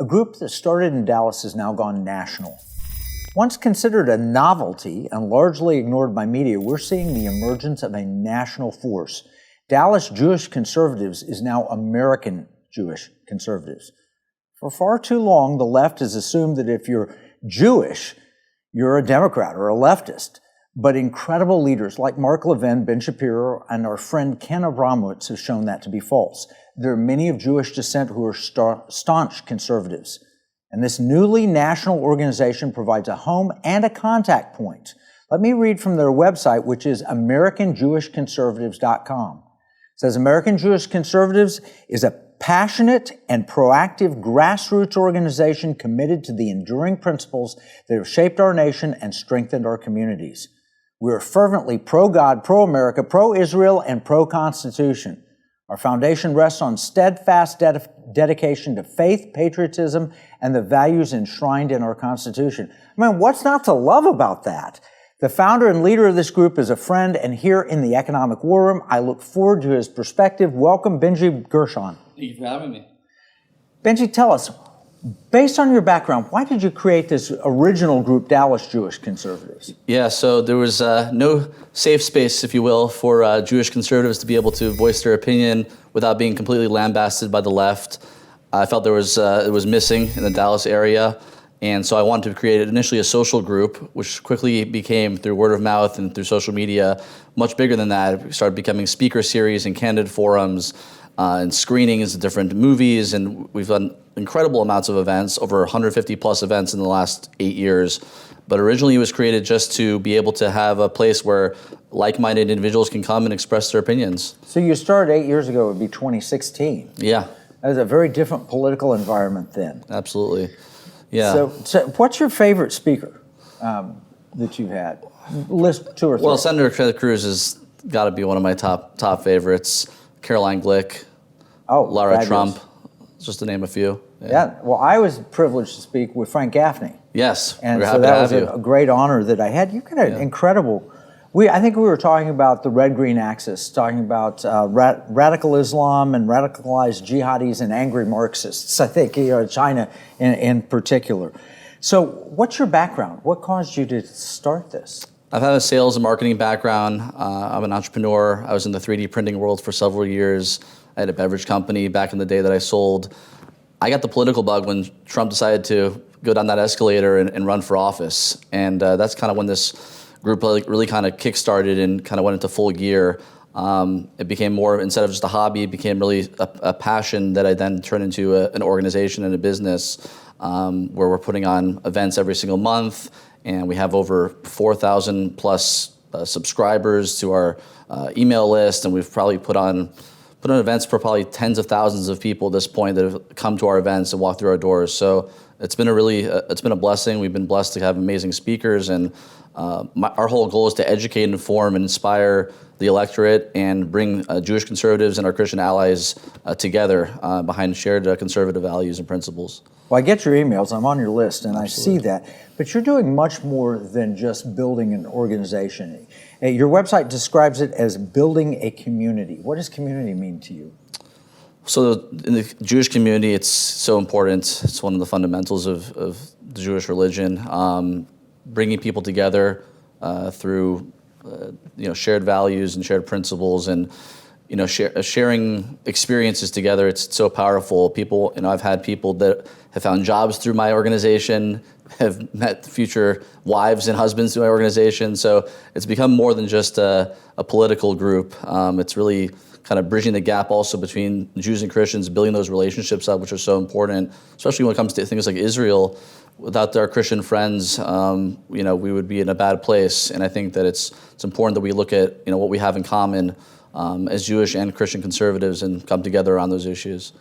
A group that started in Dallas has now gone national. Once considered a novelty and largely ignored by media, we're seeing the emergence of a national force. Dallas Jewish Conservatives is now American Jewish Conservatives. For far too long, the left has assumed that if you're Jewish, you're a Democrat or a leftist. But incredible leaders like Mark Levin, Ben Shapiro, and our friend Ken Abramowitz have shown that to be false. There are many of Jewish descent who are staunch conservatives. And this newly national organization provides a home and a contact point. Let me read from their website, which is AmericanJewishConservatives.com. It says, American Jewish Conservatives is a passionate and proactive grassroots organization committed to the enduring principles that have shaped our nation and strengthened our communities. We are fervently pro-God, pro-America, pro-Israel, and pro-Constitution. Our foundation rests on steadfast dedication to faith, patriotism, and the values enshrined in our Constitution. I mean, what's not to love about that? The founder and leader of this group is a friend, and here in the Economic War Room, I look forward to his perspective. Welcome, Benji Gershon. Thank you for having me. Benji, tell us, based on your background, why did you create this original group, Dallas Jewish Conservatives? Yeah, so there was no safe space, if you will, for Jewish conservatives to be able to voice their opinion without being completely lambasted by the left. I felt it was missing in the Dallas area, and so I wanted to create initially a social group, which quickly became, through word of mouth and through social media, much bigger than that. We started becoming speaker series and candid forums, and screenings of different movies, and we've done incredible amounts of events, over 150 plus events in the last 8 years. But originally it was created just to be able to have a place where like-minded individuals can come and express their opinions. So you started 8 years ago, it would be 2016. Yeah. That was a very different political environment then. Absolutely, yeah. So what's your favorite speaker that you've had? List two or three. Well, Senator Ted Cruz has got to be one of my top favorites. Caroline Glick, Lara fabulous. Trump, just to name a few. Yeah, well, I was privileged to speak with Frank Gaffney. Yes, and we're so happy that to was have a great honor that I had. You got an incredible. I think we were talking about the red-green axis, talking about radical Islam and radicalized jihadis and angry Marxists. I think China in particular. So, what's your background? What caused you to start this? I've had a sales and marketing background. I'm an entrepreneur. I was in the 3D printing world for several years. I had a beverage company back in the day that I sold. I got the political bug when Trump decided to go down that escalator and run for office. And that's kind of when this group really kind of kick-started and kind of went into full gear. It became more, instead of just a hobby, it became really a passion that I then turned into an organization and a business where we're putting on events every single month. And we have over 4,000 plus subscribers to our email list, and we've probably put on events for probably tens of thousands of people at this point that have come to our events and walked through our doors. So it's been it's been a blessing. We've been blessed to have amazing speakers, and our whole goal is to educate, inform, and inspire the electorate and bring Jewish conservatives and our Christian allies together behind shared conservative values and principles. Well, I get your emails. I'm on your list, and Absolutely. I see that. But you're doing much more than just building an organization. Your website describes it as building a community. What does community mean to you? So in the Jewish community, it's so important. It's one of the fundamentals of the Jewish religion. Bringing people together through shared values and shared principles, and sharing experiences together. It's so powerful. People, I've had people that have found jobs through my organization, have met future wives and husbands through my organization. So it's become more than just a political group. It's really kind of bridging the gap also between Jews and Christians, building those relationships up, which are so important, especially when it comes to things like Israel. Without our Christian friends, we would be in a bad place. And I think that it's important that we look at what we have in common as Jewish and Christian conservatives and come together on those issues.